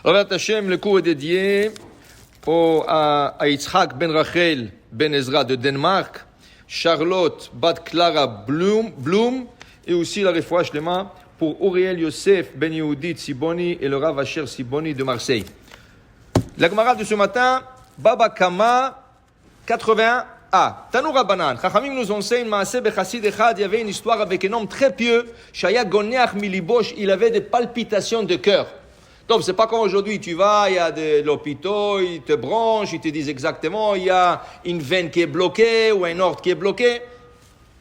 Rabat Hashem, le cours est dédié à Yitzhak ben Rachel ben Ezra de Danemark, Charlotte bat Clara Blum et aussi la Refoua Shlema pour Uriel Yosef ben Yehudi Tziboni et le Rav Asher Siboni de Marseille. La Gemara de ce matin, Baba Kama 81a. Tanou Rabbanan, Chachamim nous enseigne, Maaseh Bechassid Echad, il y avait une histoire avec un homme très pieux, Shaya Goneach Milibosh, il avait des palpitations de cœur. Donc, c'est pas comme aujourd'hui, tu vas, il y a de l'hôpital, ils te branchent, ils te disent exactement, il y a une veine qui est bloquée ou un ordre qui est bloqué.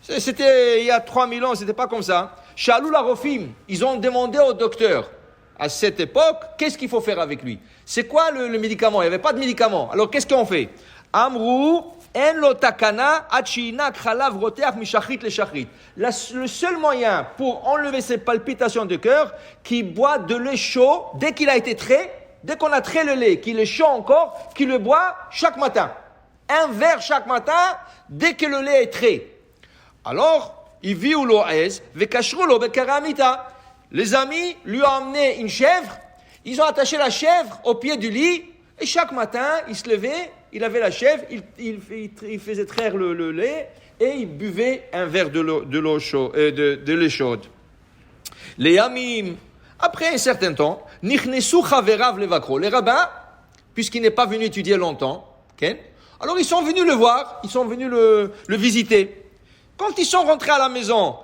C'était, il y a 3000 ans, c'était pas comme ça. Shalou la Rofim, ils ont demandé au docteur, à cette époque, qu'est-ce qu'il faut faire avec lui? C'est quoi le médicament? Il n'y avait pas de médicament. Alors, qu'est-ce qu'on fait? Amrou, en lo takana, achina, khalav, roteach, mishachrit, le shachrit. Le seul moyen pour enlever ces palpitations de cœur, qu'il boit de lait chaud, dès qu'il a été trait, dès qu'on a trait le lait, qu'il est chaud encore, qu'il le boit chaque matin. Un verre chaque matin, dès que le lait est trait. Alors, il vit ou lo'ez, vekashru lo bekaramita. Les amis lui ont amené une chèvre, ils ont attaché la chèvre au pied du lit, et chaque matin, il se levait, il avait la chèvre, il faisait traire le lait, et il buvait un verre de lait chaude. Les yamim, après un certain temps, nichnesu chaverav levakro. Les rabbins, puisqu'il n'est pas venu étudier longtemps, okay, alors ils sont venus le voir, ils sont venus le visiter. Quand ils sont rentrés à la maison,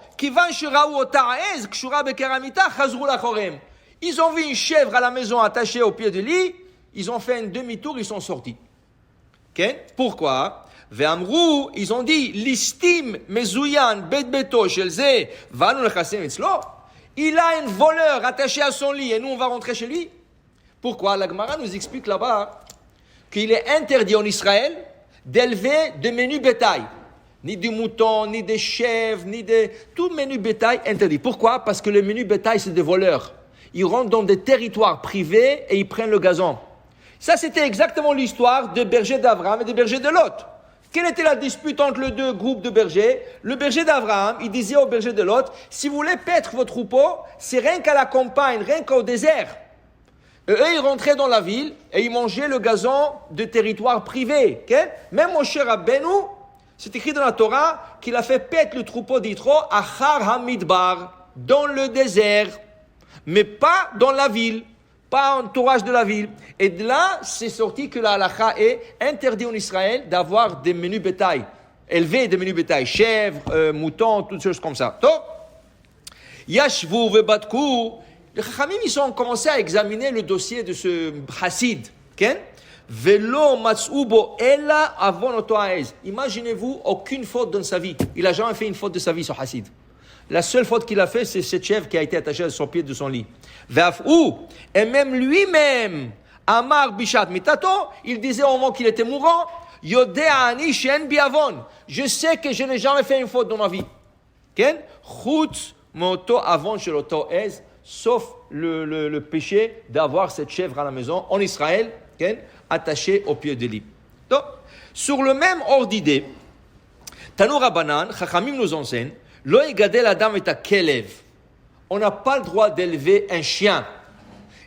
ils ont vu une chèvre à la maison attachée au pied du lit, ils ont fait un demi-tour, ils sont sortis. Okay? Pourquoi? Ve'amrou, ils ont dit, l'istim mezouyan bet beto shelze, vanu lechasem etzlo. Il a un voleur attaché à son lit et nous on va rentrer chez lui. Pourquoi? La Gemara nous explique là-bas qu'il est interdit en Israël d'élever de menus bétail. Ni du mouton, ni des chèvres, ni de... Tout menu bétail interdit. Pourquoi? Parce que le menu bétail, c'est des voleurs. Ils rentrent dans des territoires privés et ils prennent le gazon. Ça, c'était exactement l'histoire de berger d'Abraham et des bergers de Lot. Quelle était la dispute entre les deux groupes de bergers? Le berger d'Abraham, il disait au berger de Lot, si vous voulez paître vos troupeaux, c'est rien qu'à la campagne, rien qu'au désert. Et eux, ils rentraient dans la ville et ils mangeaient le gazon de territoires privés. Okay? Même mon cher Rabbeinu, c'est écrit dans la Torah qu'il a fait paître le troupeau d'Yitro à Har Hamidbar, dans le désert, mais pas dans la ville, pas en entourage de la ville. Et de là, c'est sorti que la halakha est interdit en Israël d'avoir des menus bétail, élever des menus bétail, chèvres, moutons, toutes choses comme ça. Donc, Yashvu vebatku, les Chachamim, ils ont commencé à examiner le dossier de ce Hassid, okay? Velo matsoubo ella avon otoaez. Imaginez-vous aucune faute dans sa vie. Il a jamais fait une faute de sa vie, ce Hassid. La seule faute qu'il a fait, c'est cette chèvre qui a été attachée à son pied de son lit. Ve'afou, et même lui-même, Amar bishat mitato, il disait au moment qu'il était mourant, Yodeani shen biavon. Je sais que je n'ai jamais fait une faute dans ma vie. Ken, chutz moto avon shel otoaez, sauf le péché d'avoir cette chèvre à la maison en Israël, ken, attaché au pied du lit. Donc, sur le même ordre d'idée, Tanou Rabbanan, Chachamim nous enseigne, Lo egadel adam et kelev. On n'a pas le droit d'élever un chien.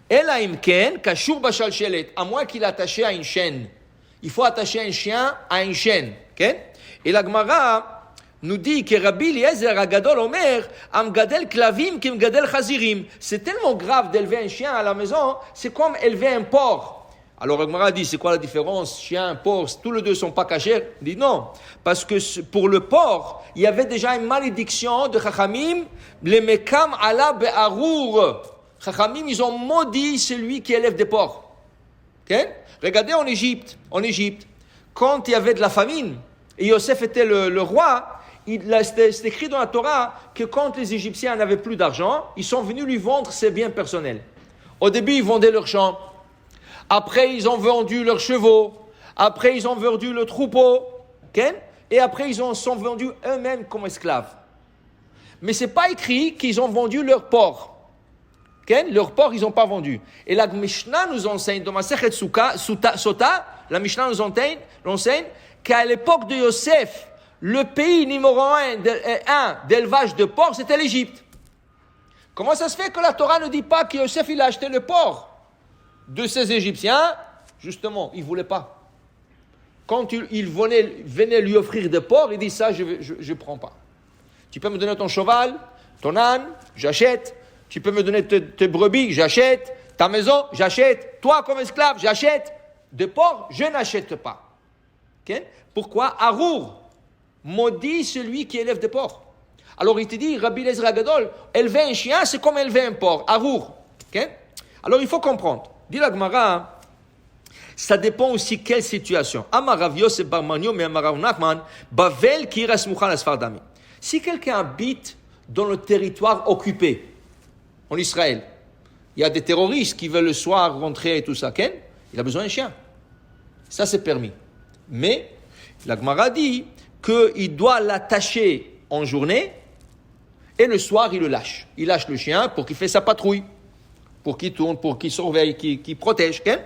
Ela imken kashur bashalshelet, à moins qu'il est attaché à une chaîne. Il faut attacher un chien à une chaîne. Okay? Et la Gemara nous dit que Rabbi Eliezer Agadol Omer, am gadel klavim kim gadel chazirim. C'est tellement grave d'élever un chien à la maison, c'est comme élever un porc. Alors, Agmara dit, c'est quoi la différence? Chien, porc, tous les deux sont pas cachés. Il dit non. Parce que pour le porc, il y avait déjà une malédiction de Chachamim, le mekam ala be'arour. Chachamim, ils ont maudit celui qui élève des porcs. Okay? Regardez en Égypte, quand il y avait de la famine, et Yosef était le roi, c'est écrit dans la Torah que quand les Égyptiens n'avaient plus d'argent, ils sont venus lui vendre ses biens personnels. Au début, ils vendaient leurs champs. Après, ils ont vendu leurs chevaux. Après, ils ont vendu le troupeau. Okay? Et après, ils sont vendus eux-mêmes comme esclaves. Mais ce n'est pas écrit qu'ils ont vendu leur porc. Okay? Leur porc, ils n'ont pas vendu. Et la Mishnah nous enseigne, dans Masechet Sota, la Mishnah nous enseigne qu'à l'époque de Yosef, le pays numéro un d'élevage de porc, c'était l'Égypte. Comment ça se fait que la Torah ne dit pas que Yosef il a acheté le porc de ces Égyptiens, justement, il ne voulait pas. Quand il venait lui offrir des porcs, il dit ça, je ne prends pas. Tu peux me donner ton cheval, ton âne, j'achète. Tu peux me donner tes brebis, j'achète. Ta maison, j'achète. Toi, comme esclave, j'achète. Des porcs, je n'achète pas. Okay? Pourquoi? Arour, maudit celui qui élève des porcs. Alors il te dit, Rabbi Eliezer Agadol, élever un chien, c'est comme élever un porc. Arour. Okay? Alors il faut comprendre. Dit la Gemara, ça dépend aussi quelle situation. Amarav Yosef bar Manio, mais Amarav Nachman, Bavel qui reste mouchan à Sfardami. Si quelqu'un habite dans le territoire occupé, en Israël, il y a des terroristes qui veulent le soir rentrer et tout ça, Ken, il a besoin d'un chien. Ça, c'est permis. Mais, la Gemara dit qu'il doit l'attacher en journée et le soir, il le lâche. Il lâche le chien pour qu'il fasse sa patrouille, pour qu'il tourne, pour qu'il surveille, qu'il protège. Ken.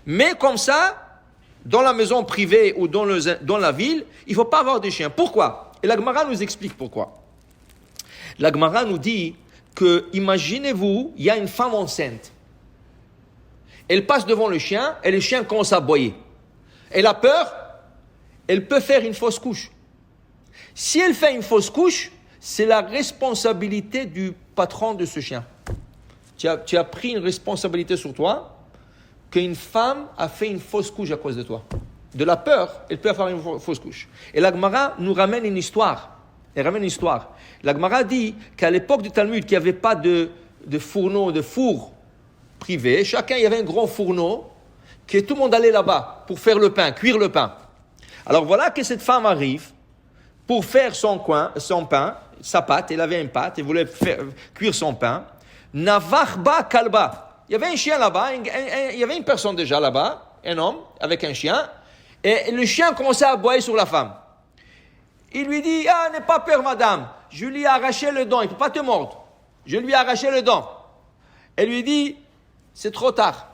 Mais comme ça, dans la maison privée ou dans la ville, il ne faut pas avoir de chien. Pourquoi? Et la Gemara nous explique pourquoi. La Gemara nous dit que, imaginez-vous, il y a une femme enceinte. Elle passe devant le chien et le chien commence à aboyer. Elle a peur, elle peut faire une fausse couche. Si elle fait une fausse couche, c'est la responsabilité du patron de ce chien. Tu as pris une responsabilité sur toi qu'une femme a fait une fausse couche à cause de toi. De la peur, elle peut faire une fausse couche. Et la Gemara nous ramène une histoire. Elle ramène une histoire. La Gemara dit qu'à l'époque du Talmud, qu'il n'y avait pas de fourneau, de four privé, chacun, il y avait un grand fourneau, que tout le monde allait là-bas pour faire le pain, cuire le pain. Alors voilà que cette femme arrive pour faire son pain, sa pâte, elle avait une pâte, elle voulait cuire son pain. Navarba kalba. Il y avait un chien là-bas, il y avait une personne déjà là-bas, un homme avec un chien, et le chien commençait à aboyer sur la femme. Il lui dit, n'aie pas peur madame, je lui ai arraché le dent, il ne peut pas te mordre. Je lui ai arraché le dent. Elle lui dit, c'est trop tard.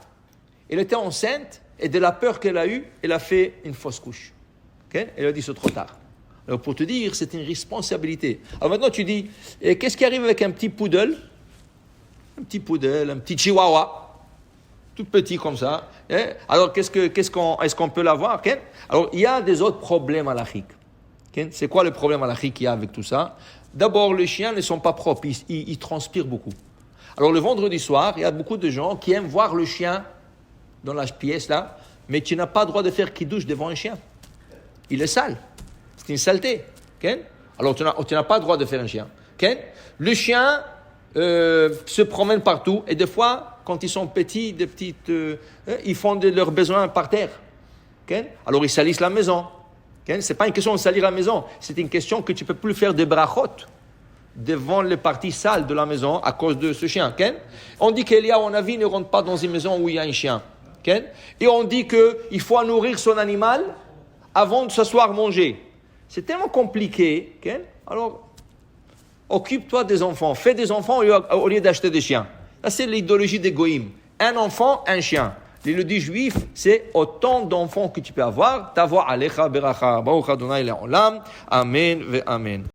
Elle était enceinte, et de la peur qu'elle a eue, elle a fait une fausse couche. Okay? Elle a dit, c'est trop tard. Alors pour te dire, c'est une responsabilité. Alors maintenant tu dis, qu'est-ce qui arrive avec un petit poodle? Un petit chihuahua, tout petit comme ça. Alors est-ce qu'on peut l'avoir? Alors il y a des autres problèmes halachiques. C'est quoi le problème halachique qu'il y a avec tout ça? D'abord, les chiens ne sont pas propres, ils transpirent beaucoup. Alors le vendredi soir, il y a beaucoup de gens qui aiment voir le chien dans la pièce là, mais tu n'as pas le droit de faire qui-douche devant un chien. Il est sale. C'est une saleté. Alors tu n'as pas le droit de faire un chien. Le chien se promène partout et des fois, quand ils sont petits, ils font leurs besoins par terre. Alors ils salissent la maison. C'est pas une question de salir la maison, c'est une question que tu peux plus faire de brachot devant les parties sales de la maison à cause de ce chien. On dit qu'Elia, on a vu, ne rentre pas dans une maison où il y a un chien. Et on dit qu'il faut nourrir son animal avant de s'asseoir manger. C'est tellement compliqué. Alors, occupe-toi des enfants. Fais des enfants au lieu d'acheter des chiens. Ça, c'est l'idéologie des goïms. Un enfant, un chien. L'idéologie juif, c'est autant d'enfants que tu peux avoir. T'avoir alecha beracha. Baruch Adonai le'olam. Amen ve amen.